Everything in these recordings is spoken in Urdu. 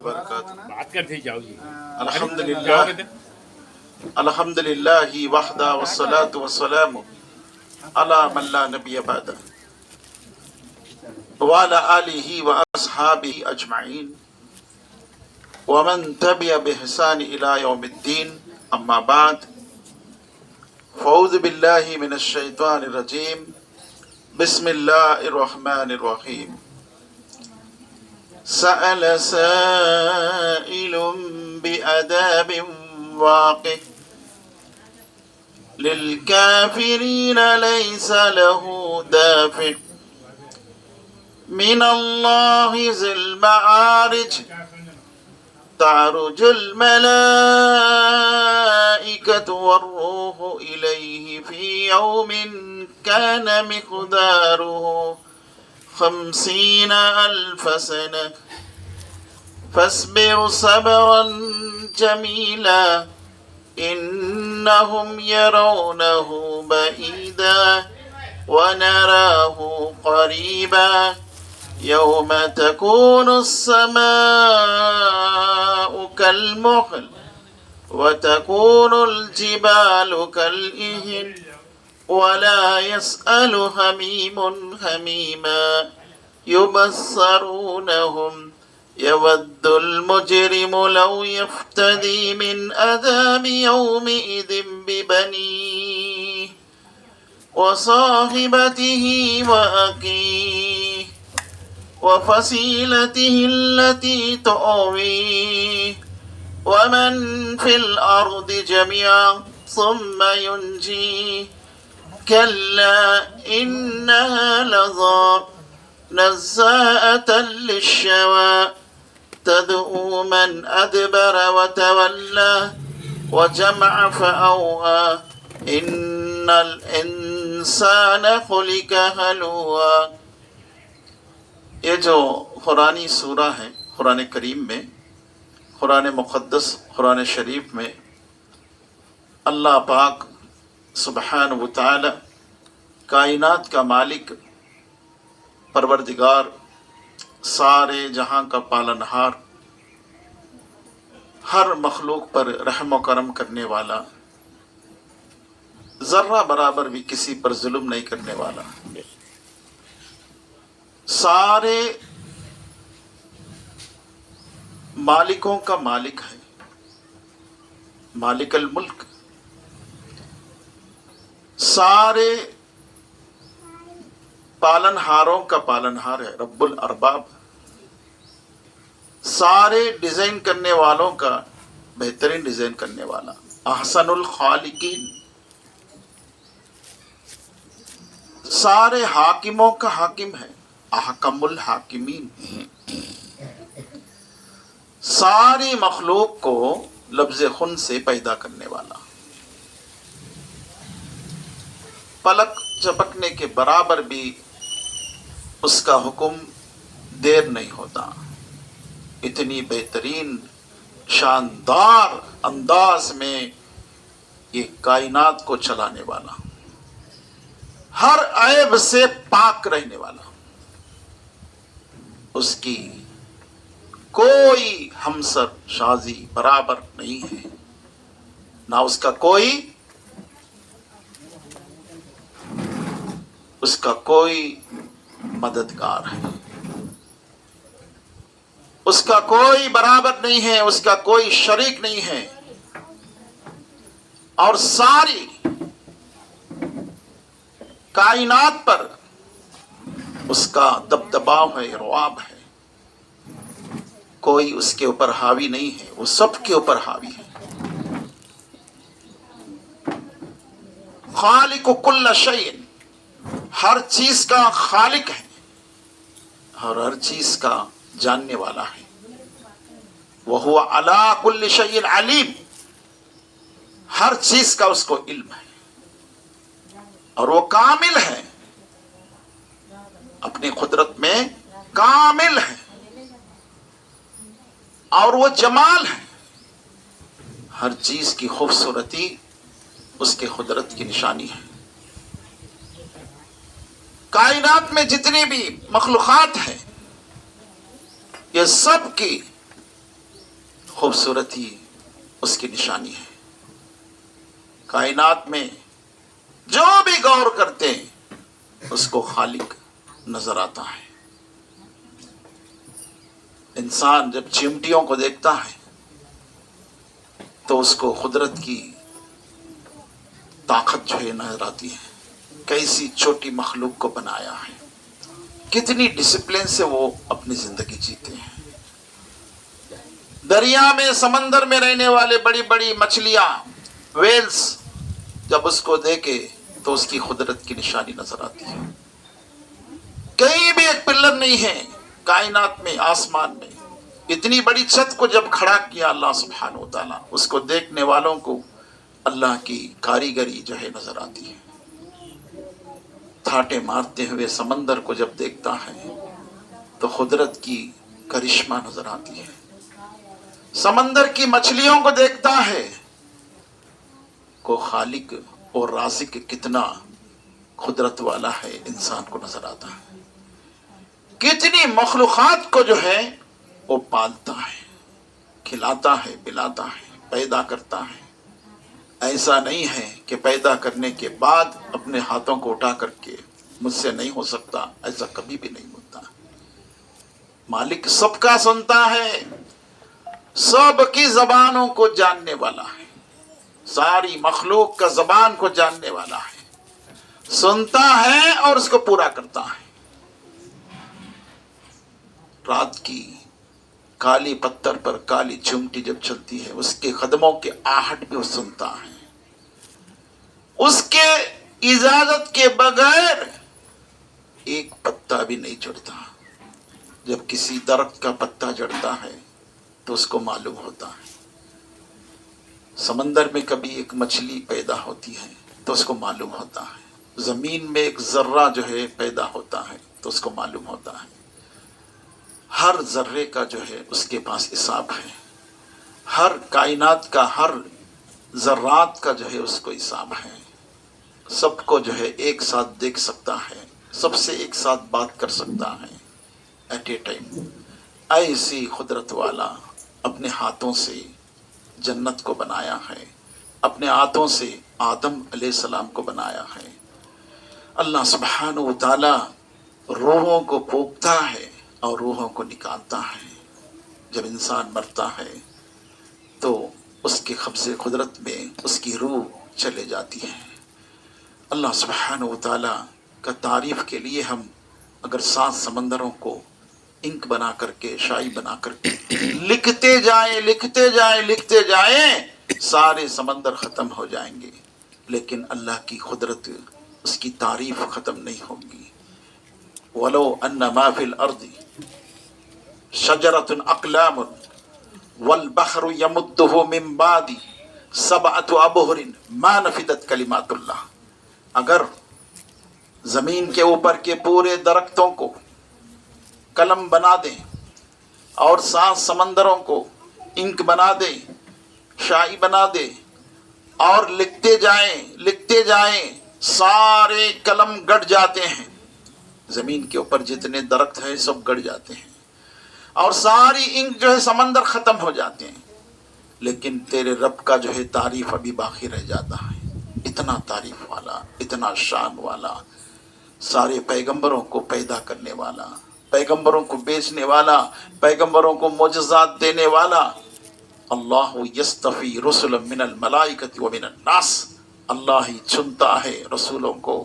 وبرکاتہ۔ بات کرتے جاؤ جی۔ الحمدللہ وحدہ والصلاة والسلام علی من لا نبی بعدہ وعلی آلہ واصحابہ اجمعین ومن تبع بإحسان الى یوم الدین، اما بعد، فاعوذ باللہ من الشیطان الرجیم، بسم اللہ الرحمن الرحیم۔ سأل سائل بعذاب واقع للكافرين ليس له دافع من الله ذي المعارج تعرج الملائكة والروح إليه في يوم كان مقداره 50,000 سنة فاصبر صبرا جميلا إنهم يرونه بعيدا ونراه قريبا يوم تكون السماء كالمهل وتكون الجبال كالإهن ولا يسأل حميم حميما يبصرونهم يود المجرم لو يفتدي من عذاب يومئذ ببنيه وصاحبته وأخيه وفصيلته التي تؤويه ومن في الأرض جميعا ثم ينجيه كلا إنها لظى نزاءة للشوى تدعو من أدبر وتولى وجمع فأوعى إن الإنسان خلق هلوعا۔ یہ جو قرآنی سورہ ہے، قرآن کریم میں، قرآن مقدس، قرآن شریف میں اللہ پاک سبحانہ و تعالی کائنات کا مالک، پروردگار، سارے جہاں کا پالنہار، ہر مخلوق پر رحم و کرم کرنے والا، ذرہ برابر بھی کسی پر ظلم نہیں کرنے والا، سارے مالکوں کا مالک ہے، مالک الملک، سارے پالنہاروں کا پالنہار ہے، رب الارباب، سارے ڈیزائن کرنے والوں کا بہترین ڈیزائن کرنے والا، احسن الخالقین، سارے حاکموں کا حاکم ہے، احکم الحاکمین، ساری مخلوق کو لفظ خن سے پیدا کرنے والا، پلک چپکنے کے برابر بھی اس کا حکم دیر نہیں ہوتا، اتنی بہترین شاندار انداز میں یہ کائنات کو چلانے والا، ہر عیب سے پاک رہنے والا، اس کی کوئی ہمسر شازی برابر نہیں ہے، نہ اس کا کوئی مددگار ہے، اس کا کوئی برابر نہیں ہے، اس کا کوئی شریک نہیں ہے، اور ساری کائنات پر اس کا دبدباؤ ہے، رعب ہے، کوئی اس کے اوپر حاوی نہیں ہے، وہ سب کے اوپر حاوی ہے۔ خالق کل شیء، ہر چیز کا خالق ہے اور ہر چیز کا جاننے والا ہے، وَهُوَ عَلَىٰ كُلِّ شَيْءٍ عَلِيمٌ، ہر چیز کا اس کو علم ہے، اور وہ کامل ہے، اپنی قدرت میں کامل ہے، اور وہ جمال ہے، ہر چیز کی خوبصورتی اس کے قدرت کی نشانی ہے۔ کائنات میں جتنی بھی مخلوقات ہیں، یہ سب کی خوبصورتی اس کی نشانی ہے۔ کائنات میں جو بھی غور کرتے ہیں اس کو خالق نظر آتا ہے۔ انسان جب چیونٹیوں کو دیکھتا ہے تو اس کو قدرت کی طاقت جو ہے نظر آتی ہے، کیسی چھوٹی مخلوق کو بنایا ہے، کتنی ڈسپلن سے وہ اپنی زندگی جیتے ہیں۔ دریا میں، سمندر میں رہنے والے بڑی بڑی مچھلیاں، ویلز، جب اس کو دیکھے تو اس کی قدرت کی نشانی نظر آتی ہے۔ کہیں بھی ایک پلر نہیں ہے کائنات میں، آسمان میں۔ اتنی بڑی چھت کو جب کھڑا کیا اللہ سبحانہ و تعالیٰ، اس کو دیکھنے والوں کو اللہ کی کاریگری جو ہے نظر آتی ہے۔ تھاٹے مارتے ہوئے سمندر کو جب دیکھتا ہے تو قدرت کی کرشمہ نظر آتی ہے۔ سمندر کی مچھلیوں کو دیکھتا ہے کو خالق اور رازق کتنا قدرت والا ہے، انسان کو نظر آتا ہے۔ کتنی مخلوقات کو جو ہے وہ پالتا ہے، کھلاتا ہے، پلاتا ہے، پیدا کرتا ہے۔ ایسا نہیں ہے کہ پیدا کرنے کے بعد اپنے ہاتھوں کو اٹھا کر کے مجھ سے نہیں ہو سکتا، ایسا کبھی بھی نہیں ہوتا۔ مالک سب کا سنتا ہے، سب کی زبانوں کو جاننے والا ہے، ساری مخلوق کا زبان کو جاننے والا ہے، سنتا ہے اور اس کو پورا کرتا ہے۔ رات کی کالی پتھر پر کالی چمٹی جب چلتی ہے، اس کے قدموں کے آہٹ بھی وہ سنتا ہے۔ اس کے اجازت کے بغیر ایک پتا بھی نہیں جڑتا۔ جب کسی درخت کا پتا جڑتا ہے تو اس کو معلوم ہوتا ہے۔ سمندر میں کبھی ایک مچھلی پیدا ہوتی ہے تو اس کو معلوم ہوتا ہے۔ زمین میں ایک ذرہ جو ہے پیدا ہوتا ہے تو اس کو معلوم ہوتا ہے۔ ہر ذرے کا جو ہے اس کے پاس حساب ہے، ہر کائنات کا، ہر ذرات کا جو ہے اس کو حساب ہے۔ سب کو جو ہے ایک ساتھ دیکھ سکتا ہے، سب سے ایک ساتھ بات کر سکتا ہے ایٹ اے ٹائم۔ ایسی قدرت والا اپنے ہاتھوں سے جنت کو بنایا ہے، اپنے ہاتھوں سے آدم علیہ السلام کو بنایا ہے۔ اللہ سبحانہ و تعالی روحوں کو پھونکتا ہے اور روحوں کو نکالتا ہے۔ جب انسان مرتا ہے تو اس کے قبضے قدرت میں اس کی روح چلے جاتی ہے۔ اللہ سبحانہ و تعالی کا تعریف کے لیے ہم اگر 7 سمندروں کو انک بنا کر کے، شائی بنا کر کے لکھتے جائیں، لکھتے جائیں، لکھتے جائیں، سارے سمندر ختم ہو جائیں گے، لیکن اللہ کی قدرت، اس کی تعریف ختم نہیں ہوگی۔ وَلَوْ أَنَّ مَا فِي الْأَرْضِ شَجَرَةٌ أَقْلَامٌ وَالْبَحْرُ يَمُدُّهُ مِن بَعْدِ 7 أَبْحُرٍ مَا نَفِدَتْ كَلِمَاتُ اللَّهِ۔ اگر زمین کے اوپر کے پورے درختوں کو قلم بنا دیں اور 7 سمندروں کو انک بنا دیں، شائی بنا دیں اور لکھتے جائیں، لکھتے جائیں، سارے قلم گٹ جاتے ہیں۔ زمین کے اوپر جتنے درخت ہیں سب گڑ جاتے ہیں اور ساری انک جو ہے سمندر ختم ہو جاتے ہیں، لیکن تیرے رب کا جو ہے تعریف ابھی باقی رہ جاتا ہے۔ اتنا تعریف والا، اتنا شان والا، سارے پیغمبروں کو پیدا کرنے والا، پیغمبروں کو بیچنے والا، پیغمبروں کو معجزات دینے والا۔ اللہ یستفی رسلا من الملائکۃ ومن الناس، اللہ ہی چنتا ہے رسولوں کو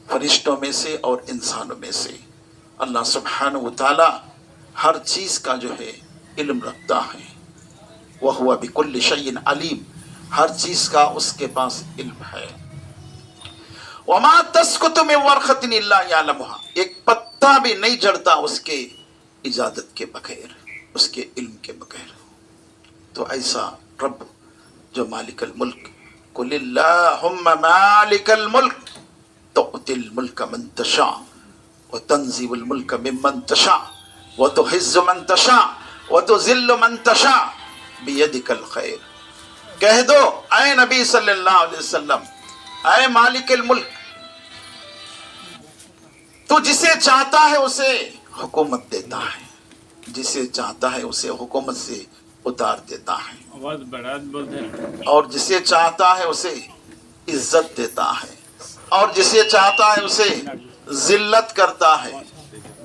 فرشتوں میں سے اور انسانوں میں سے۔ اللہ سبحانہ و تعالی ہر چیز کا جو ہے علم رکھتا ہے۔ وَهُوَ بِكُلِّ شَيْءٍ عَلِيمٌ، ہر چیز کا اس کے پاس علم ہے۔ وَمَا تَسْقُطُ مِن وَرْقَةٍ إِلَّا يَعْلَمُهَا، ایک پتا بھی نہیں جھڑتا اس کے اجازت کے بغیر، اس کے علم کے بغیر۔ تو ایسا رب جو مالک الملک، قُلِ اللَّهُمَّ مَالِكَ الْمُلْكِ تُؤْتِي الْمُلْكَ مَن تَشَاءُ وَتَنزِعُ الْمُلْكَ مِمَّن تَشَاءُ وَتُعِزُّ مَن تَشَاءُ وَتُذِلُّ مَن تَشَاءُ بِيَدِكَ الْخَيْرُ۔ کہہ دو اے نبی صلی اللہ علیہ وسلم، اے مالک الملک، تو جسے چاہتا ہے اسے حکومت دیتا ہے، جسے چاہتا ہے اسے حکومت سے اتار دیتا ہے آواز بڑھا بولتے ہیں. اور جسے چاہتا ہے اسے عزت دیتا ہے اور جسے چاہتا ہے اسے ذلت کرتا ہے.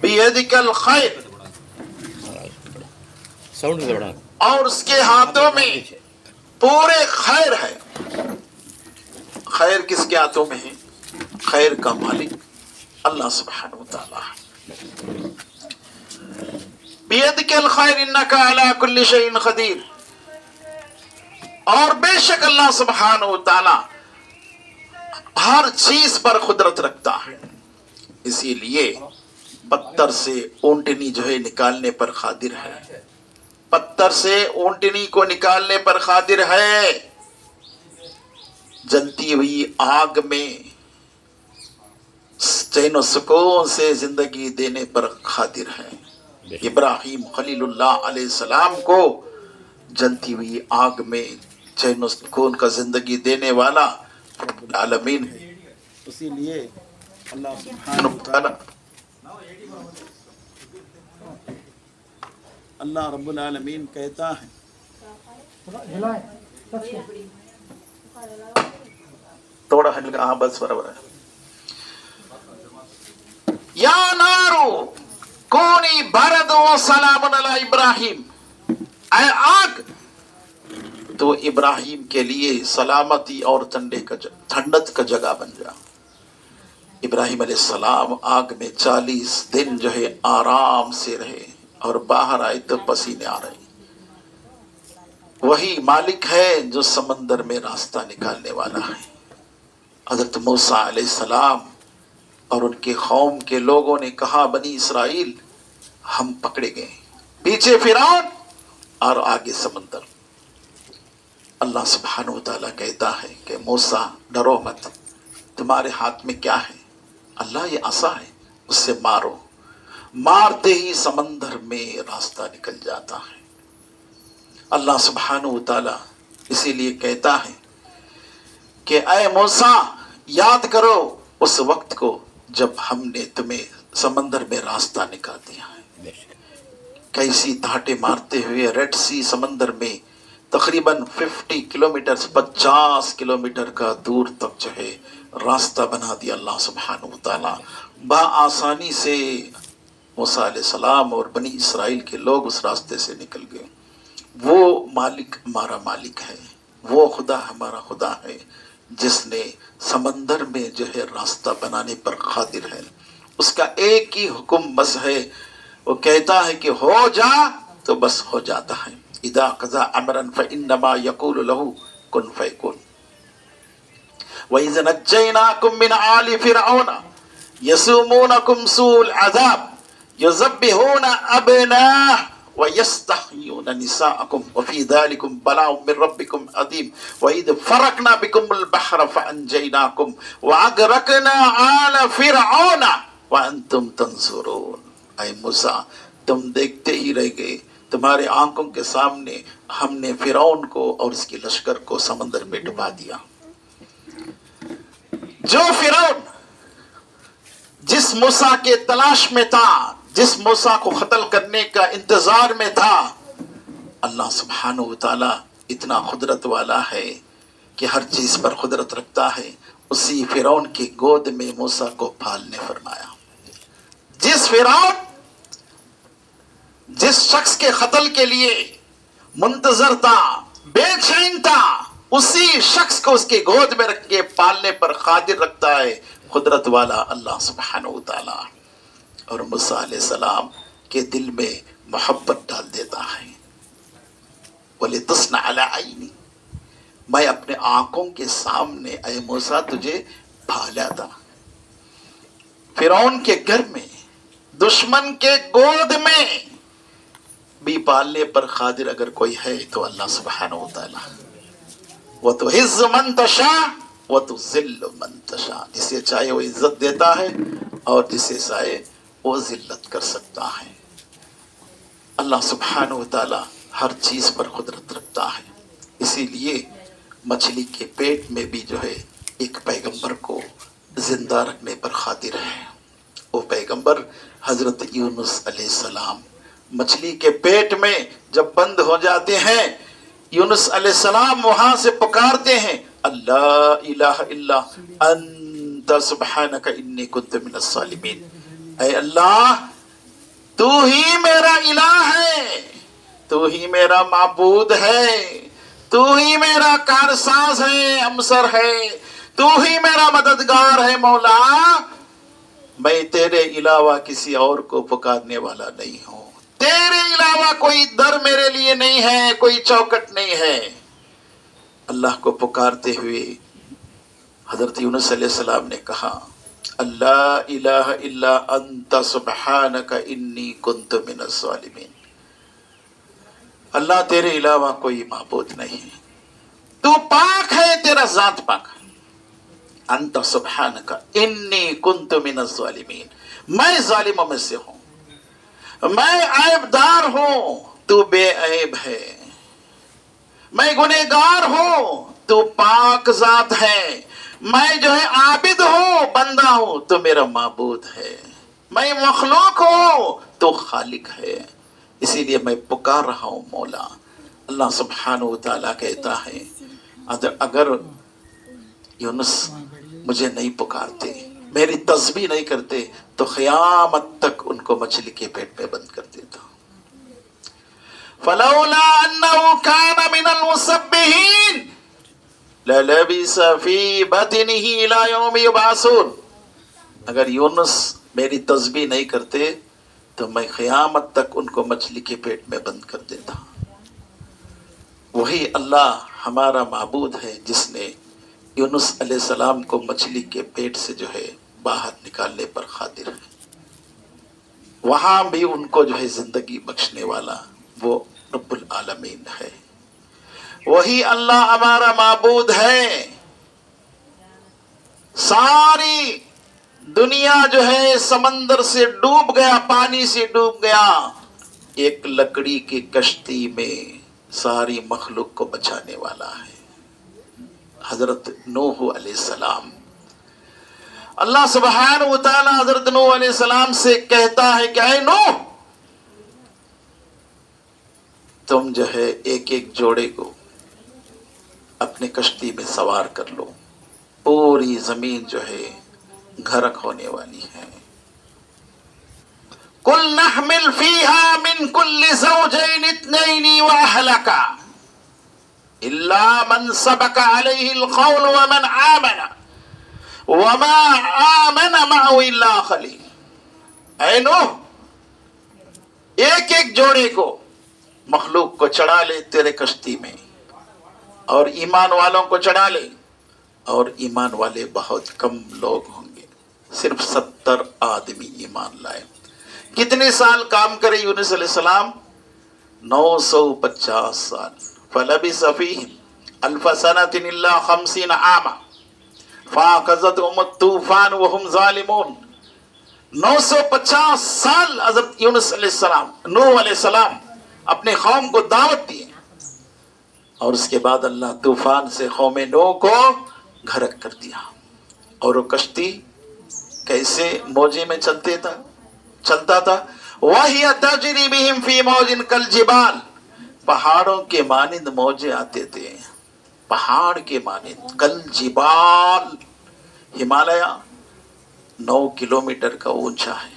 بیدک الخیر، ساؤنڈ سے بڑھا. اور اس کے ہاتھوں میں پورے خیر ہے. خیر کس کے ہاتھوں میں ہے؟ خیر کا مالک اللہ سبحانہ وتعالی ہے. بیدک الخیر انک علی کل شیء قدیر. اور بے شک اللہ سبحانہ وتعالی ہر چیز پر قدرت رکھتا ہے. اسی لیے پتھر سے اونٹنی جو ہے نکالنے پر قادر ہے. پتھر سے اونٹنی کو نکالنے پر قادر ہے. جلتی ہوئی آگ میں چین و سکون سے زندگی دینے پر قادر ہے. ابراہیم خلیل اللہ علیہ السلام کو جلتی ہوئی آگ میں چین و سکون کا زندگی دینے والا رب العالمین ہے. اسی لیے اللہ سبحانہ وتعالی اللہ رب العالمین کہتا ہے تھوڑا ہلکا، ہاں بس برابر ہے. یا نارو کونی برد و سلام علی ابراہیم، اے آگ تو ابراہیم کے لیے سلامتی اور ٹھنڈک کا جگہ بن جا. ابراہیم علیہ السلام آگ میں 40 دن جو ہے آرام سے رہے اور باہر آئے تو پسینے آ رہے. وہی مالک ہے جو سمندر میں راستہ نکالنے والا ہے. حضرت موسیٰ علیہ السلام اور ان کے قوم کے لوگوں نے کہا بنی اسرائیل ہم پکڑے گئے، پیچھے فرعون اور آگے سمندر. اللہ سبحانہ وتعالی کہتا ہے کہ موسیٰ ڈرو مت، تمہارے ہاتھ میں کیا ہے؟ اللہ یہ عصا ہے، اس سے مارو. مارتے ہی سمندر میں راستہ نکل جاتا ہے. اللہ سبحانہ وتعالی اسی لیے کہتا ہے کہ اے موسیٰ یاد کرو اس وقت کو جب ہم نے تمہیں سمندر میں راستہ نکال دیا ہے. کیسی دھاٹے مارتے ہوئے ریڈ سی سمندر میں تقریباً 50 کلومیٹر 50 کلومیٹر کا دور تک جو ہے راستہ بنا دیا اللہ سبحانہ وتعالی. بآسانی سے موسیٰ علیہ السلام اور بنی اسرائیل کے لوگ اس راستے سے نکل گئے. وہ مالک ہمارا مالک ہے، وہ خدا ہمارا خدا ہے جس نے سمندر میں جو ہے راستہ بنانے پر قادر ہے. اس کا ایک ہی حکم بس ہے، وہ کہتا ہے کہ ہو جا تو بس ہو جاتا ہے. اذا قضى امرا فانما يقول له كن فيكون. وَإِذْ نَجَّيْنَاكُمْ مِنْ آلِ فِرْعَوْنَ يَسُومُونَكُمْ سُوءَ الْعَذَابِ يُذَبِّحُونَ أَبْنَاءَكُمْ وَيَسْتَحْيُونَ نِسَاءَكُمْ وَفِي ذَلِكُمْ بَلَاءٌ مِّن رَّبِّكُمْ عَظِيمٌ وَإِذْ فَرَقْنَا بِكُمُ الْبَحْرَ فَأَنجَيْنَاكُمْ وَأَغْرَقْنَا آلَ فِرْعَوْنَ وَأَنتُمْ تَنظُرُونَ. اے موسیٰ تم دیکھتے ہی رہ گئے، تمہارے آنکھوں کے سامنے ہم نے فرعون کو اور اس کے لشکر کو سمندر میں ڈبا دیا. جو فرعون جس موسیٰ کے تلاش میں تھا، جس موسیٰ کو قتل کرنے کا انتظار میں تھا، اللہ سبحانہ وتعالی اتنا قدرت والا ہے کہ ہر چیز پر قدرت رکھتا ہے. اسی فرعون کی گود میں موسیٰ کو پالنے فرمایا. جس فرعون جس شخص کے قتل کے لیے منتظر تھا، بے چین تھا، اسی شخص کو اس کی گود میں رکھ کے پالنے پر قادر رکھتا ہے قدرت والا اللہ سبحانہ وتعالی. اور موسیٰ علیہ السلام کے دل میں محبت ڈال دیتا ہے. وَلِتُصْنَعَ عَلَىٰ عَيْنِي، میں اپنے آنکھوں کے سامنے اے موسیٰ تجھے پالا تھا. فرعون کے گھر میں، دشمن کے گود میں بھی پالنے پر قادر اگر کوئی ہے تو اللہ سبحانہ وتعالی. وَتُعِزُّ مَن تَشَاءُ وَتُذِلُّ مَن تَشَاءُ. جسے چاہے وہ عزت دیتا ہے اور جسے چاہے وہ ذلت کر سکتا ہے. اللہ سبحانہ وتعالی ہر چیز پر قدرت رکھتا ہے. اسی لیے مچھلی کے پیٹ میں بھی جو ہے ایک پیغمبر کو زندہ رکھنے پر قادر ہے. وہ پیغمبر حضرت یونس علیہ السلام مچھلی کے پیٹ میں جب بند ہو جاتے ہیں، یونس علیہ السلام وہاں سے پکارتے ہیں اللہ الہ الا انت سبحانک انی کنت من الظالمین، اے اللہ تو ہی میرا الہ ہے، تو ہی میرا معبود ہے، تو ہی میرا کارساز ہے، امسر ہے، تو ہی میرا مددگار ہے مولا، میں تیرے علاوہ کسی اور کو پکارنے والا نہیں ہوں، تیرے علاوہ کوئی در میرے لیے نہیں ہے، کوئی چوکٹ نہیں ہے۔ اللہ کو پکارتے ہوئے حضرت یونس علیہ السلام نے کہا اللہ الہ الا انت سبحانک انی کنت من الظالمین، اللہ تیرے علاوہ کوئی معبود نہیں ہے، تو پاک ہے، تیرا ذات پاک ہے، انت سبحانک انی کنت من الظالمین، میں ظالموں میں سے ہوں، میں عیب دار ہوں، تو بے عیب ہے، میں گنہگار ہوں، تو پاک ذات ہے، میں جو ہے عابد ہوں، بندہ ہوں، تو میرا معبود ہے، میں مخلوق ہوں، تو خالق ہے، اسی لیے میں پکار رہا ہوں مولا۔ اللہ سبحانہ وتعالیٰ کہتا ہے اگر یونس مجھے نہیں پکارتے، میری تسبیح نہیں کرتے، تو قیامت تک ان کو مچھلی کے پیٹ میں بند کر دیتا۔ فلولا انه كان من المسبحين للبث في بطنه الى يوم يبعثون، اگر یونس میری تسبیح نہیں کرتے تو میں قیامت تک ان کو مچھلی کے پیٹ میں بند کر دیتا۔ وہی اللہ ہمارا معبود ہے جس نے یونس علیہ السلام کو مچھلی کے پیٹ سے جو ہے باہر نکالنے پر قادر ہے، وہاں بھی ان کو جو ہے زندگی بخشنے والا وہ رب العالمین ہے، وہی اللہ ہمارا معبود ہے۔ ساری دنیا جو ہے سمندر سے ڈوب گیا، پانی سے ڈوب گیا، ایک لکڑی کی کشتی میں ساری مخلوق کو بچانے والا ہے، حضرت نوح علیہ السلام۔ اللہ سبحانہ وتعالی حضرت نوح علیہ السلام سے کہتا ہے کہ اے نوح، تم جو ہے ایک ایک جوڑے کو اپنے کشتی میں سوار کر لو، پوری زمین جو ہے غرق ہونے والی ہے۔ قُلْ نَحْمِلْ فِيهَا مِنْ كُلِّ زَوْجَيْنِ اثْنَيْنِ وَأَهْلَكَ إِلَّا مَنْ سَبَقَ عَلَيْهِ الْقَوْلُ وَمَنْ آمَنَ وَمَا آمَنَ مَعَهُ إِلَّا قَلِيلٌ، اے نوح ایک ایک جوڑے کو مخلوق کو چڑھا لے تیرے کشتی میں، اور ایمان والوں کو چڑھا لے، اور ایمان والے بہت کم لوگ ہوں گے، صرف 70 آدمی ایمان لائے۔ کتنے سال کام کرے یونس علیہ السلام؟ 950 سال۔ فَلَبِثَ فِيهِمْ أَلْفَ سَنَةٍ إِلَّا 50 عَامًا فَأَخَذَتْهُمُ الطُّوفَانُ وَهُمْ ظَالِمُونَ، 950 سال حضرت یونس علیہ السلام، نوح علیہ السلام اپنے قوم کو دعوت دیے، اور اس کے بعد اللہ طوفان سے قوم نوح کو غرق کر دیا، اور وہ کشتی کیسے موجے میں چلتا تھا؟ وَهِيَ تَجْرِي بِهِمْ فِي مَوْجٍ كَالْجِبَالِ، پہاڑوں کے مانند موجے آتے تھے، پہاڑ کے مانند، کَالْجِبَالِ، ہمالیہ 9 کلومیٹر کا اونچا ہے،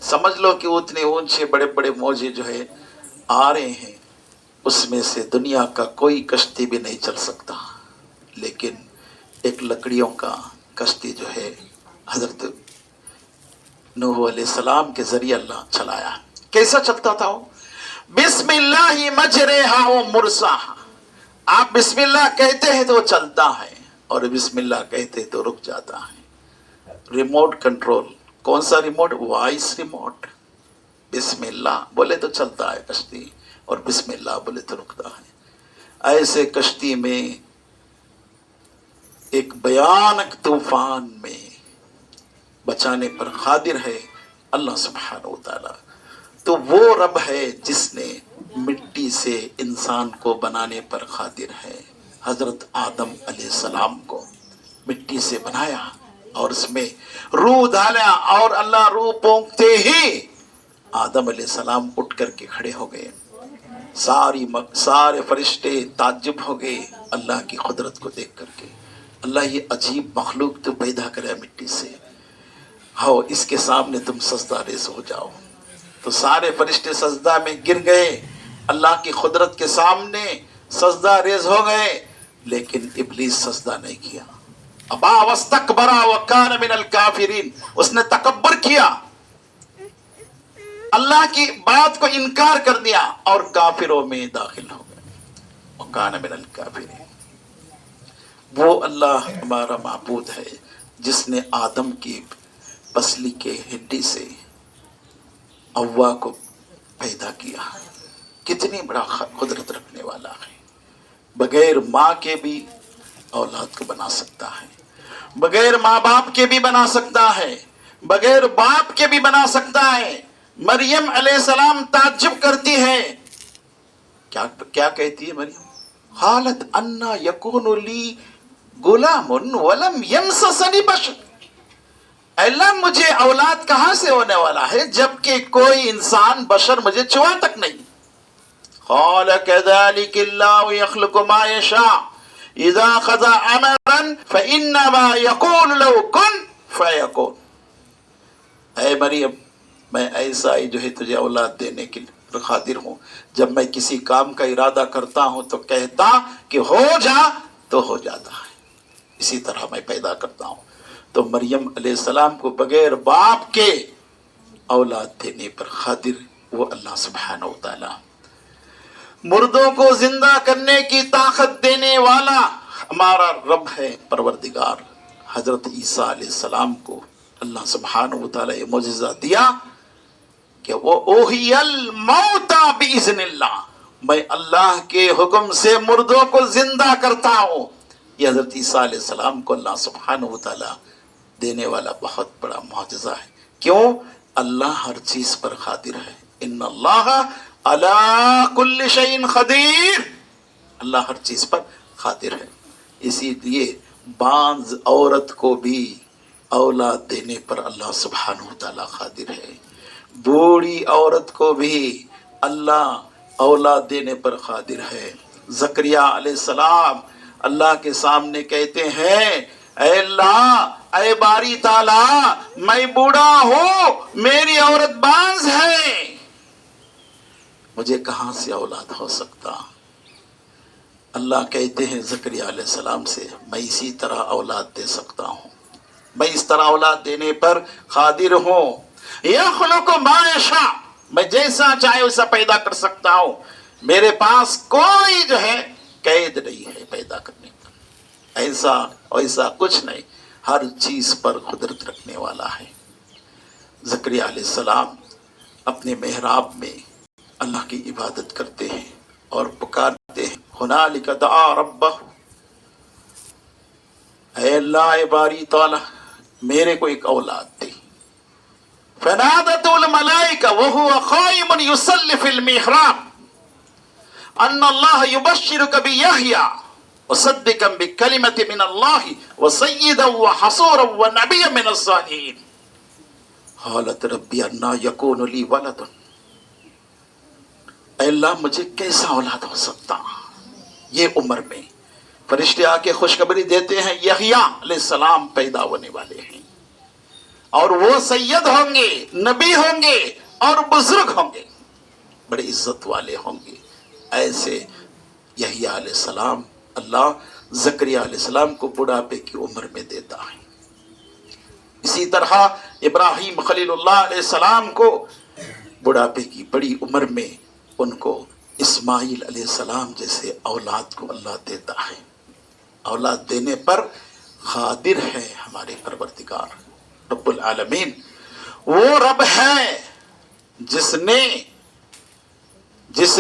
سمجھ لو کہ اتنے اونچے بڑے بڑے موجے جو ہے آ رہے ہیں، اس میں سے دنیا کا کوئی کشتی بھی نہیں چل سکتا، لیکن ایک لکڑیوں کا کشتی جو ہے حضرت نوح علیہ السلام کے ذریعے اللہ چلایا۔ کیسا چلتا تھا وہ؟ بسم اللہ مجریہا و مرساہا، آپ بسم اللہ کہتے ہیں تو وہ چلتا ہے، اور بسم اللہ کہتے تو رک جاتا ہے۔ ریموٹ کنٹرول، کون سا ریموٹ؟ وائس ریموٹ، بسم اللہ بولے تو چلتا ہے کشتی، اور بسم اللہ بولے تو رکتا ہے۔ ایسے کشتی میں ایک بھیانک طوفان میں بچانے پر قادر ہے اللہ سبحانہ وتعالی۔ تو وہ رب ہے جس نے مٹی سے انسان کو بنانے پر قادر ہے۔ حضرت آدم علیہ السلام کو مٹی سے بنایا اور اس میں روح ڈالا، اور اللہ روح پونکتے ہی آدم علیہ السلام اٹھ کر کے کھڑے ہو گئے، سارے فرشتے تعجب ہو گئے اللہ کی قدرت کو دیکھ کر کے۔ اللہ یہ عجیب مخلوق تو پیدا کرے مٹی سے، ہاؤ اس کے سامنے تم سجدہ ریز ہو جاؤ۔ تو سارے فرشتے سجدہ میں گر گئے، اللہ کی قدرت کے سامنے سجدہ ریز ہو گئے، لیکن ابلیس سجدہ نہیں کیا۔ ابا واستکبر وکان من الکافرین، اس نے تکبر کیا، اللہ کی بات کو انکار کر دیا اور کافروں میں داخل ہو گئے۔ وکان من الکافرین، وہ اللہ ہمارا معبود ہے جس نے آدم کی پسلی کے ہڈی سے حوا کو پیدا کیا۔ کتنی بڑا قدرت رکھنے والا ہے، بغیر ماں کے بھی اولاد کو بنا سکتا ہے، بغیر ماں باپ کے بھی بنا سکتا ہے، بغیر باپ کے بھی بنا سکتا ہے۔ مریم علیہ السلام تعجب کرتی ہے، کیا کہتی ہے مریم؟ قالت انا یکون لی غلام ولم یمسسنی بشر، اللہ مجھے اولاد کہاں سے ہونے والا ہے جبکہ کوئی انسان بشر مجھے چھوا تک نہیں۔ قال كذلك الله يخلق ما يشاء اذا قضى امرا فانما يقول له كن فيكون۔ اے مریم، میں ایسا ہی جو ہے تجھے اولاد دینے کے لیے قادر ہوں، جب میں کسی کام کا ارادہ کرتا ہوں تو کہتا کہ ہو جا تو ہو جاتا ہے، اسی طرح میں پیدا کرتا ہوں۔ تو مریم علیہ السلام کو بغیر باپ کے اولاد دینے پر قادر وہ اللہ سبحانہ و تعالی، مردوں کو زندہ کرنے کی طاقت دینے والا ہمارا رب ہے، پروردگار۔ حضرت عیسیٰ علیہ السلام کو اللہ سبحانہ و تعالی یہ معجزہ دیا کہ وہ اوحی الموتى باذن اللہ، میں اللہ کے حکم سے مردوں کو زندہ کرتا ہوں۔ یہ حضرت عیسیٰ علیہ السلام کو اللہ سبحانہ و تعالی دینے والا بہت بڑا معجزہ ہے۔ کیوں؟ اللہ ہر چیز پر قادر ہے۔ ان اللہ علی کل شیء قدیر، اللہ ہر چیز پر قادر ہے۔ اسی لیے بانز عورت کو بھی اولاد دینے پر اللہ سبحانہ و تعالی قادر ہے، بوڑھی عورت کو بھی اللہ اولاد دینے پر قادر ہے۔ زکریا علیہ السلام اللہ کے سامنے کہتے ہیں، اے اللہ، اے باری تعالیٰ، میں بوڑھا ہوں، میری عورت بانز ہے، مجھے کہاں سے اولاد ہو سکتا؟ اللہ کہتے ہیں زکریا علیہ السلام سے، میں اسی طرح اولاد دے سکتا ہوں، میں اس طرح اولاد دینے پر قادر ہوں۔ یخلق ما یشاء، میں جیسا چاہے ویسا پیدا کر سکتا ہوں، میرے پاس کوئی جو ہے قید نہیں ہے پیدا کرنے کا، ایسا ویسا کچھ نہیں، ہر چیز پر قدرت رکھنے والا ہے۔ زکریا علیہ السلام اپنے محراب میں اللہ کی عبادت کرتے ہیں اور پکارتے ہیں، ہنالک دعا ربہ، اے اللہ، اے باری تعالی، میرے کو ایک اولاد دے۔ فنادته الملائکہ وهو قائم یصلی فی المحراب ان اللہ یبشرک بیحییٰ وصدقا بکلمۃ من اللہ وسیدا وحصورا ونبیا من الصالحین۔ قالت ربی انا یکون لی ولد، اے اللہ مجھے کیسا اولاد ہو سکتا؟ یہ عمر میں فرشتے آ کے خوشخبری دیتے ہیں یحییٰ علیہ السلام پیدا ہونے والے ہیں، اور وہ سید ہوں گے، نبی ہوں گے اور بزرگ ہوں گے، بڑے عزت والے ہوں گے۔ ایسے یحییٰ علیہ السلام اللہ زکریا علیہ السلام کو بڑھاپے کی عمر میں دیتا ہے۔ اسی طرح ابراہیم خلیل اللہ علیہ السلام کو بڑھاپے کی بڑی عمر میں ان کو اسماعیل علیہ السلام جیسے اولاد کو اللہ دیتا ہے۔ اولاد دینے پر قادر ہے ہمارے پروردگار رب العالمین۔ وہ رب ہے جس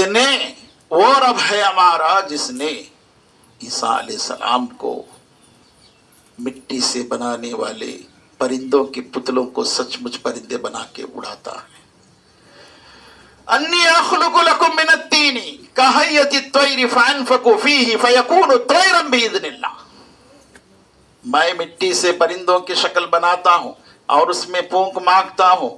نے وہ رب ہے ہمارا جس نے عیسیٰ علیہ السلام کو مٹی سے بنانے والے پرندوں کے پتلوں کو سچ مچ پرندے بنا کے اڑاتا ہے۔ انی اخلق لکم من الطین کہیئۃ الطیر فانفخ فیہ فیکون طیرا باذن اللہ، میں مٹی سے پرندوں کی شکل بناتا ہوں اور اس میں پھونک مارتا ہوں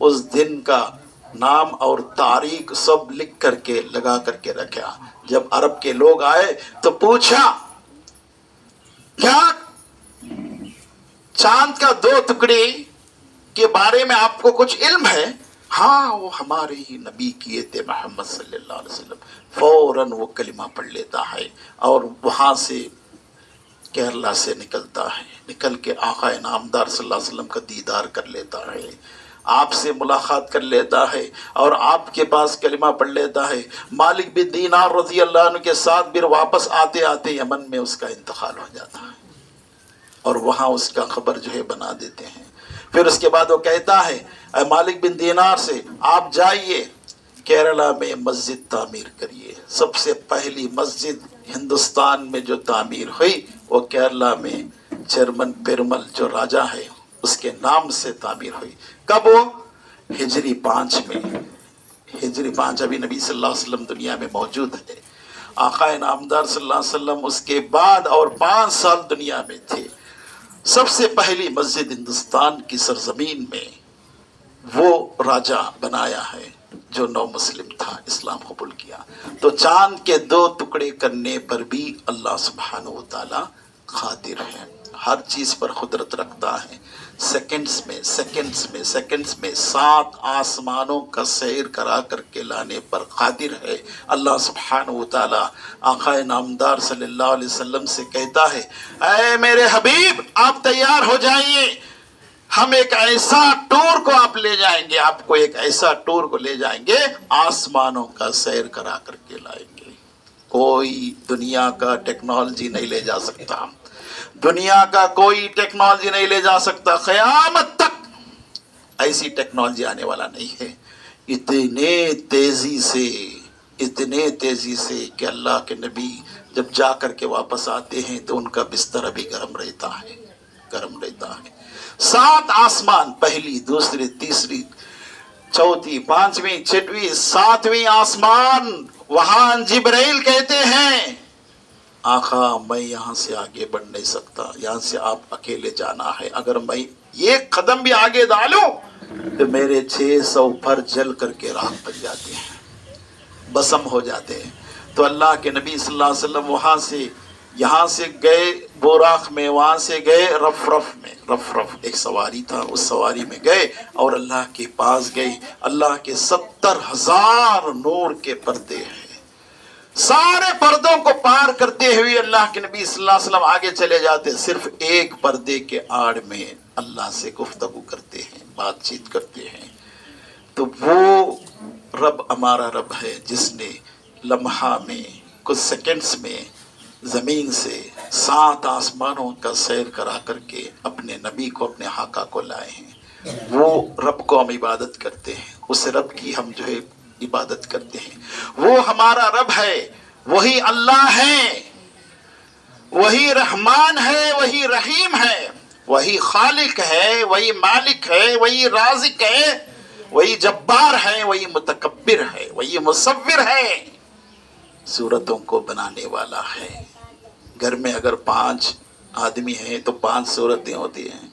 اس دن کا نام اور تاریخ سب لکھ کر کے لگا کر کے رکھا. جب عرب کے لوگ آئے تو پوچھا کیا چاند کا 2 ٹکڑے کے بارے میں آپ کو کچھ علم ہے؟ ہاں وہ ہمارے ہی نبی کیے تھے محمد صلی اللہ علیہ وسلم. فوراً وہ کلمہ پڑھ لیتا ہے اور وہاں سے کیرلا سے نکلتا ہے، نکل کے آقا نامدار صلی اللہ علیہ وسلم کا دیدار کر لیتا ہے، آپ سے ملاقات کر لیتا ہے اور آپ کے پاس کلمہ پڑھ لیتا ہے. مالک بن دینار رضی اللہ عنہ کے ساتھ پھر واپس آتے آتے یمن میں اس کا انتقال ہو جاتا ہے اور وہاں اس کا خبر جو ہے بنا دیتے ہیں. پھر اس کے بعد وہ کہتا ہے اے مالک بن دینار سے آپ جائیے کیرلا میں مسجد تعمیر کریے. سب سے پہلی مسجد ہندوستان میں جو تعمیر ہوئی وہ کیرلا میں چرمن پیرمل جو راجہ ہے اس کے نام سے تعمیر ہوئی. کب؟ وہ ہجری 5 میں. ہجری 5 ابھی نبی صلی اللہ علیہ وسلم دنیا میں موجود ہے. آقا نامدار صلی اللہ علیہ وسلم اس کے بعد اور 5 سال دنیا میں تھے. سب سے پہلی مسجد ہندوستان کی سرزمین میں وہ راجہ بنایا ہے جو نو مسلم تھا، اسلام قبول کیا. تو چاند کے 2 ٹکڑے کرنے پر بھی اللہ سبحانہ و تعالی قادر ہے، ہر چیز پر قدرت رکھتا ہے. سیکنڈز میں 7 آسمانوں کا سیر کرا کر کے لانے پر قادر ہے. اللہ سبحانہ و تعالی آقا نامدار صلی اللہ علیہ وسلم سے کہتا ہے اے میرے حبیب آپ تیار ہو جائیے، ہم ایک ایسا ٹور کو آپ لے جائیں گے، آپ کو ایک ایسا ٹور کو لے جائیں گے آسمانوں کا سیر کرا کر کے لائیں گے. کوئی دنیا کا ٹیکنالوجی نہیں لے جا سکتا، دنیا کا کوئی ٹیکنالوجی نہیں لے جا سکتا. قیامت تک ایسی ٹیکنالوجی آنے والا نہیں ہے. اتنے تیزی سے کہ اللہ کے نبی جب جا کر کے واپس آتے ہیں تو ان کا بستر ابھی گرم رہتا ہے. 7 آسمان، پہلی، دوسری، تیسری، چوتھی، 5ویں، 6ویں، 7ویں آسمان. وہاں جبرائیل کہتے ہیں آقا میں یہاں سے آگے بڑھ نہیں سکتا، یہاں سے آپ اکیلے جانا ہے. اگر میں ایک قدم بھی آگے ڈالوں تو میرے 600 پر جل کر کے راکھ بن جاتے ہیں، بسم ہو جاتے ہیں. تو اللہ کے نبی صلی اللہ علیہ وسلم وہاں سے یہاں سے گئے بوراخ میں، وہاں سے گئے رف ایک سواری تھا، اس سواری میں گئے اور اللہ کے پاس گئے. اللہ کے 70,000 نور کے پردے ہیں، سارے پردوں کو پار کرتے ہوئے اللہ کے نبی صلی اللہ علیہ وسلم آگے چلے جاتے، صرف ایک پردے کے آڑ میں اللہ سے گفتگو کرتے ہیں، بات چیت کرتے ہیں. تو وہ رب ہمارا رب ہے جس نے لمحہ میں کچھ سیکنڈز میں زمین سے 7 آسمانوں کا سیر کرا کر کے اپنے نبی کو، اپنے آقا کو لائے ہیں. وہ رب کو ہم عبادت کرتے ہیں، اس رب کی ہم جو ہے عبادت کرتے ہیں. وہ ہمارا رب ہے، وہی اللہ ہے، وہی رحمان ہے، وہی رحیم ہے، وہی خالق ہے، وہی مالک ہے، وہی رازق ہے، وہی جبار ہے، وہی متکبر ہے، وہی مصور ہے، صورتوں کو بنانے والا ہے. گھر میں اگر 5 آدمی ہیں تو 5 صورتیں ہوتی ہیں،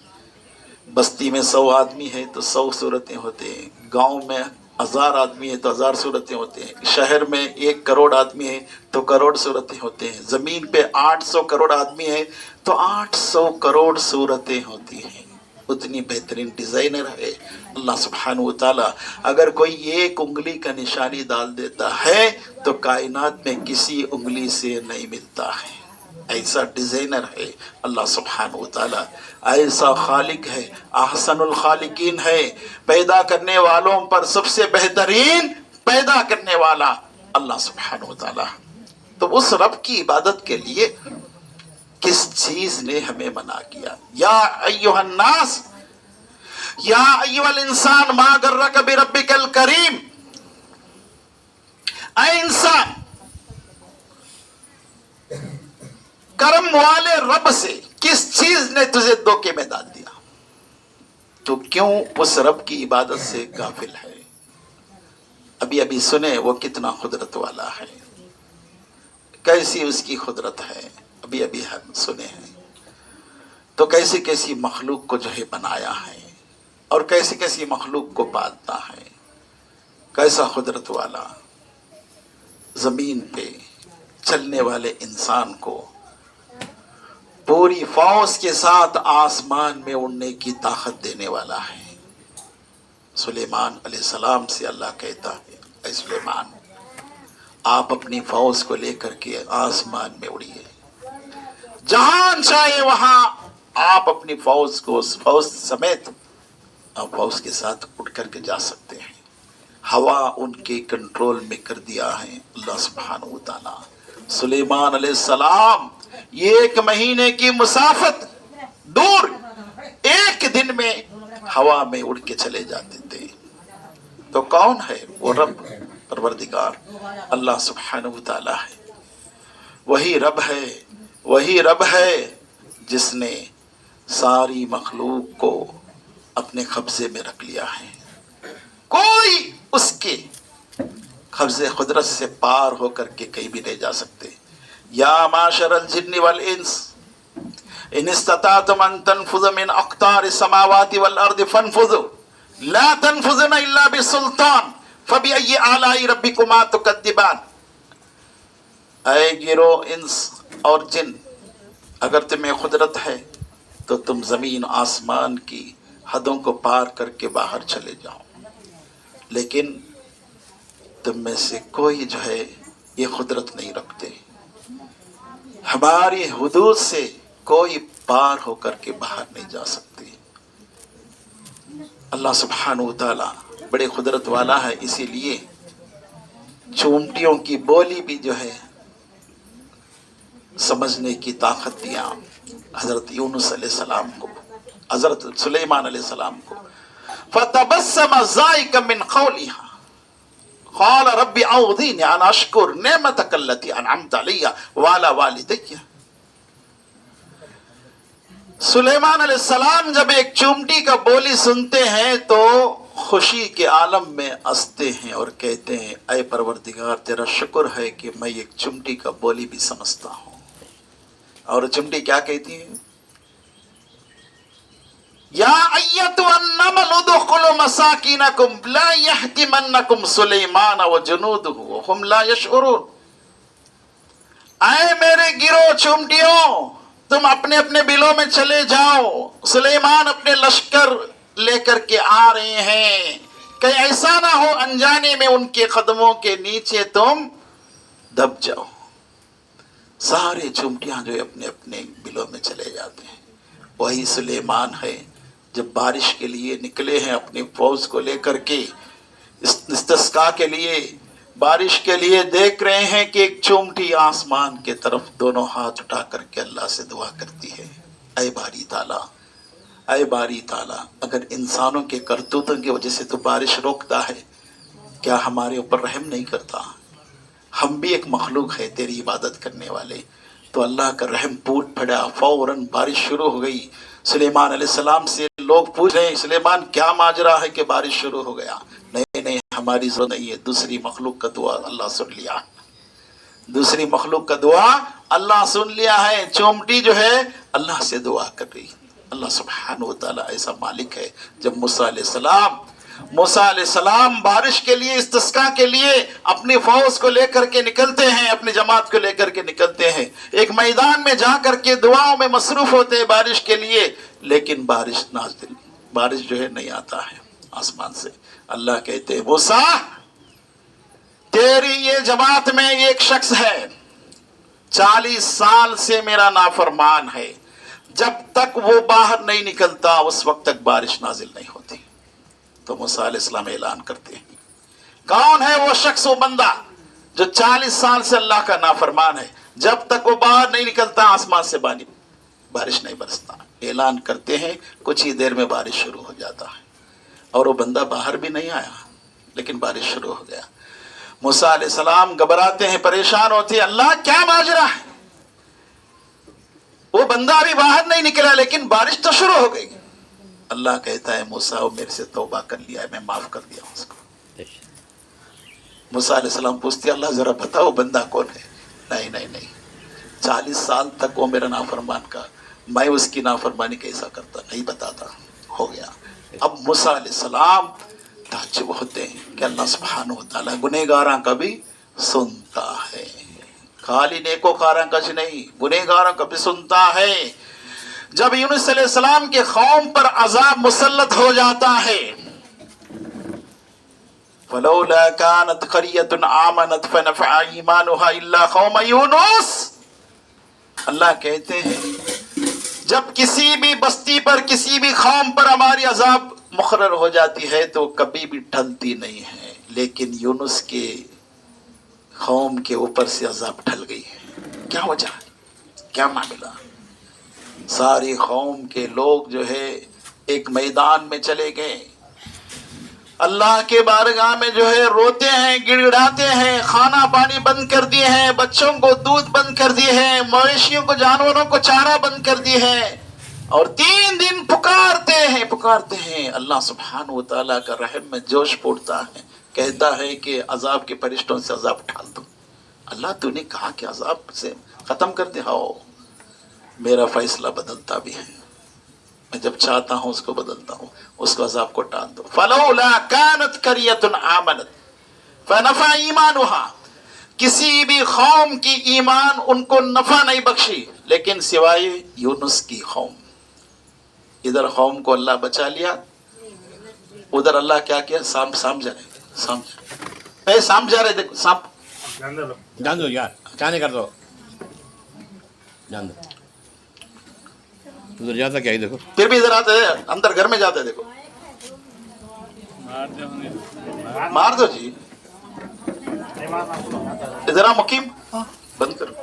بستی میں 100 آدمی ہے تو 100 صورتیں ہوتے ہیں، گاؤں میں 1000 آدمی ہے تو 1000 صورتیں ہوتے ہیں، شہر میں 1 کروڑ آدمی ہے تو کروڑ صورتیں ہوتے ہیں، زمین پہ 800 کروڑ آدمی ہے تو 800 کروڑ صورتیں ہوتی ہیں. اتنی بہترین ڈیزائنر ہے اللہ سبحانہ و تعالیٰ. اگر کوئی ایک انگلی کا نشانی ڈال دیتا ہے تو کائنات میں کسی انگلی سے نہیں ملتا ہے. ایسا ڈیزائنر ہے اللہ سبحانہ و تعالیٰ، ایسا خالق ہے، احسن الخالقین ہے. پیدا کرنے والوں پر سب سے بہترین پیدا کرنے والا اللہ سبحانہ و تعالیٰ. تو اس رب کی عبادت کے لیے کس چیز نے ہمیں منع کیا؟ یا ایھا الناس، یا ایھا الانسان ما غرک بربک الکریم. اے انسان، کرم والے رب سے کس چیز نے تجھے دھوکے میں ڈال دیا؟ تو کیوں اس رب کی عبادت سے غافل ہے؟ ابھی سنے وہ کتنا قدرت والا ہے، کیسی اس کی قدرت ہے. ابھی ہم سنے ہیں تو کیسی مخلوق کو جو ہے بنایا ہے اور کیسی کیسی مخلوق کو پالتا ہے، کیسا قدرت والا، زمین پہ چلنے والے انسان کو پوری فوج کے ساتھ آسمان میں اڑنے کی طاقت دینے والا ہے۔ سلیمان علیہ السلام سے اللہ کہتا ہے، اے سلیمان آپ اپنی فوج کو لے کر کے آسمان میں اڑیے، جہاں چاہے وہاں آپ اپنی فوج کو، اس فوج سمیت آپ فوج کے ساتھ اٹھ کر کے جا سکتے ہیں۔ ہوا ان کے کنٹرول میں کر دیا ہے اللہ سبحانہ و تعالیٰ۔ سلیمان علیہ السلام 1 مہینے کی مسافت دور 1 دن میں ہوا میں اڑ کے چلے جاتے تھے۔ تو کون ہے وہ؟ رب پروردگار اللہ سبحانہ و تعالیٰ ہے۔ وہی رب ہے جس نے ساری مخلوق کو اپنے قبضے میں رکھ لیا ہے، کوئی اس کے قبضے قدرت سے پار ہو کر کے کہیں بھی نہیں جا سکتے۔ یا معاشر الجن والانس ان استطعتم ان تنفذوا من اقطار السماوات والارض فانفذوا لا تنفذون الا بسلطان فبأي آلاء ربكما تكذبان۔ اے گروہ انس اور جن، اگر تمہیں قدرت ہے تو تم زمین آسمان کی حدوں کو پار کر کے باہر چلے جاؤ، لیکن تم میں سے کوئی جو ہے یہ قدرت نہیں رکھتے، ہماری حدود سے کوئی پار ہو کر کے باہر نہیں جا سکتے۔ اللہ سبحانہ و تعالیٰ بڑے قدرت والا ہے، اسی لیے چونٹیوں کی بولی بھی جو ہے سمجھنے کی طاقت دیا حضرت یونس علیہ السلام کو، حضرت سلیمان علیہ السلام کو۔ فَتَبَسَّمَ ضَاحِكًا مِّن قَوْلِهَا قَالَ رَبِّ أَوْزِعْنِي أَنْ أَشْكُرَ نِعْمَتَكَ الَّتِي أَنْعَمْتَ عَلَيَّ وَعَلَىٰ وَالِدَيَّ۔ سلیمان علیہ السلام جب ایک چونٹی کا بولی سنتے ہیں تو خوشی کے عالم میں ہنستے ہیں اور کہتے ہیں، اے پروردگار تیرا شکر ہے کہ میں ایک چونٹی کا بولی بھی سمجھتا ہوں۔ اور چونٹی کیا کہتی ہے؟ یا ایتھا النمل ادخلوا مساکینکم لا یحطمنکم سلیمان وجنودہ وہم لا یشعرون۔ اے میرے گروہ چونٹیوں، تم اپنے اپنے بلوں میں چلے جاؤ، سلیمان اپنے لشکر لے کر کے آ رہے ہیں، کہیں ایسا نہ ہو انجانے میں ان کے قدموں کے نیچے تم دب جاؤ۔ سارے چونٹیاں جو اپنے اپنے بلوں میں چلے جاتے ہیں۔ وہی سلیمان ہے جب بارش کے لیے نکلے ہیں اپنی فوج کو لے کر کے استسقاء کے لیے، بارش کے لیے دیکھ رہے ہیں کہ ایک چونٹی آسمان کے طرف دونوں ہاتھ اٹھا کر کے اللہ سے دعا کرتی ہے، اے باری تعالیٰ، اے باری تعالیٰ، اگر انسانوں کے کرتوتوں کی وجہ سے تو بارش روکتا ہے، کیا ہمارے اوپر رحم نہیں کرتا؟ ہم بھی ایک مخلوق ہے تیری عبادت کرنے والے۔ تو اللہ کا رحم پھوٹ پڑا، فوراً بارش شروع ہو گئی۔ سلیمان علیہ السلام سے لوگ پوچھ رہے ہیں، سلیمان کیا ماجرا ہے کہ بارش شروع ہو گیا؟ نہیں ہماری ضرورت نہیں ہے، دوسری مخلوق کا دعا اللہ سن لیا، دوسری مخلوق کا دعا اللہ سن لیا ہے۔ چونٹی جو ہے اللہ سے دعا کر رہی۔ اللہ سبحانہ و تعالیٰ ایسا مالک ہے۔ جب موسیٰ علیہ السلام بارش کے لیے، استسقاء کے لیے اپنی فوج کو لے کر کے نکلتے ہیں، اپنی جماعت کو لے کر کے نکلتے ہیں، ایک میدان میں جا کر کے دعاؤں میں مصروف ہوتے ہیں بارش کے لیے، لیکن بارش جو ہے نہیں آتا ہے آسمان سے۔ اللہ کہتے ہیں، موسیٰ تیری یہ جماعت میں ایک شخص ہے 40 سال سے میرا نافرمان ہے، جب تک وہ باہر نہیں نکلتا اس وقت تک بارش نازل نہیں ہوتی۔ تو موسیٰ علیہ السلام اعلان کرتے ہیں، کون ہے وہ شخص، وہ بندہ جو 40 سال سے اللہ کا نافرمان ہے، جب تک وہ باہر نہیں نکلتا آسمان سے بارش نہیں برستا۔ اعلان کرتے ہیں، کچھ ہی دیر میں بارش شروع ہو جاتا ہے، اور وہ بندہ باہر بھی نہیں آیا لیکن بارش شروع ہو گیا۔ موسیٰ علیہ السلام گھبراتے ہیں، پریشان ہوتے ہیں، اللہ کیا ماجرا ہے؟ وہ بندہ ابھی باہر نہیں نکلا لیکن بارش تو شروع ہو گئی۔ اللہ کہتا ہے، موسیٰ وہ میرے سے توبہ کر لیا ہے، میں معاف کر دیا ہوں اس کو۔ موسیٰ علیہ السلام پوچھتے ہیں، اللہ ذرا بتاؤ بندہ کون ہے؟ نہیں 40 سال تک وہ میرا نافرمان کا، میں اس کی نافرمانی کیسا کرتا؟ نہیں بتاتا۔ ہو گیا اب موسیٰ علیہ السلام تعجب ہوتے ہیں کہ اللہ سبحانہ وتعالی گنہگاراں کا بھی سنتا ہے، خالی نیکوکاراں کا نہیں، گنہگاراں کا بھی سنتا ہے۔ جب یونس علیہ السلام کے قوم پر عذاب مسلط ہو جاتا ہے، فلولا كانت قرية آمنت فنفع ایمانها الا قوم یونس، اللہ کہتے ہیں جب کسی بھی بستی پر کسی بھی قوم پر ہماری عذاب مقرر ہو جاتی ہے تو کبھی بھی ٹلتی نہیں ہے، لیکن یونس کے قوم کے اوپر سے عذاب ٹل گئی ہے۔ کیا وجہ ہے؟ کیا معاملہ؟ ساری قوم کے لوگ جو ہے ایک میدان میں چلے گئے، اللہ کے بارگاہ میں جو ہے روتے ہیں، گڑ گڑاتے ہیں، کھانا پانی بند کر دیے ہیں، بچوں کو دودھ بند کر دیے ہیں، مویشیوں کو جانوروں کو چارہ بند کر دیے ہیں، اور 3 دن پکارتے ہیں۔ اللہ سبحانہ وتعالیٰ کا رحم میں جوش پھوٹتا ہے، کہتا ہے کہ عذاب کے فرشتوں سے عذاب ڈال دو۔ اللہ تو نے کہا کہ عذاب سے ختم کر دے، ہاؤ میرا فیصلہ بدلتا بھی ہے، میں جب چاہتا ہوں اس کو بدلتا ہوں، اس کو عذاب کو ٹال دو۔ فلولا كانت قرية آمنت فنفع ایمانها، کسی بھی قوم کی ایمان ان کو نفع نہیں بخشی لیکن سوائے یونس کی قوم۔ ادھر قوم کو اللہ بچا لیا، ادھر اللہ کیا کیا؟ سانپ جا رہے، سانپ جا رہے، دیکھو سانپ جان دو یار، کیا نہیں کر دو، جان دو، ادھر جاتا کیا ہی دیکھو، پھر بھی ادھر آتے ہیں، اندر گھر میں جاتے ہیں، دیکھو مار دو جی، ادھر مقیم بند کرو۔